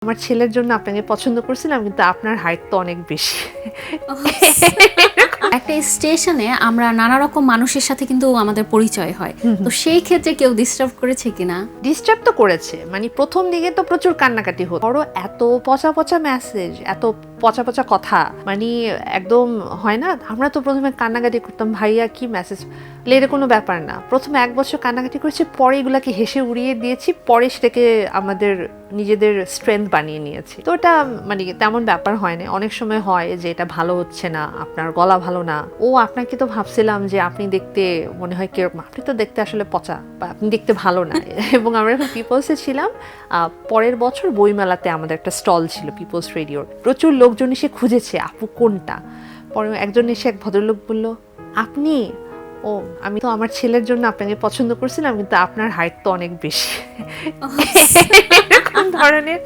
আমার ছেলের জন্য আপনাকে পছন্দ করছিলাম, কিন্তু আপনার হাইট তো অনেক বেশি। একটা স্টেশনে আমরা নানা রকম মানুষের সাথে কিন্তু আমাদের পরিচয় হয়, তো সেই ক্ষেত্রে কেউ ডিস্টার্ব করেছে কিনা? ডিস্টার্ব তো করেছে, মানে প্রথম দিকে তো প্রচুর কান্নাকাটি হতো। বড় এত পচা পচা মেসেজ, এত পচা পচা কথা, মানে একদম হয় না। আমরা তো প্রথমে কান্নাকাটি করতাম, ভাইয়া কি মেসেজ লেরে, কোনো ব্যাপার না। প্রথমে 1 বছর কান্নাকাটি করেছি, পরে এগুলাকে হেসে উড়িয়ে দিয়েছি, পরে সেটাকে আমাদের নিজেদের স্ট্রেংথ বানিয়ে নিয়েছি। তো এটা মানে তেমন ব্যাপার হয় না। অনেক সময় হয় যে এটা ভালো হচ্ছে না, আপনার গলা ভালো না, ও আপনাকে তো ভাবছিলাম যে আপনি দেখতে মনে হয় কিরকম, আপনি তো দেখতে আসলে পচা, বা আপনি দেখতে ভালো না। এবং আমরা যখন পিপলসে ছিলাম, পরের বছর বইমেলাতে আমাদের একটা স্টল ছিল পিপলস রেডিওর, প্রচুর লোকজন এসে খুঁজেছে আপু কোনটা। পরে একজন এসে, এক ভদ্রলোক বলল, আপনি? ও, আমি তো আমার ছেলের জন্য আপনাকে পছন্দ করছিলাম, কিন্তু আপনার হাইট তো অনেক বেশি। এরকম ধরনের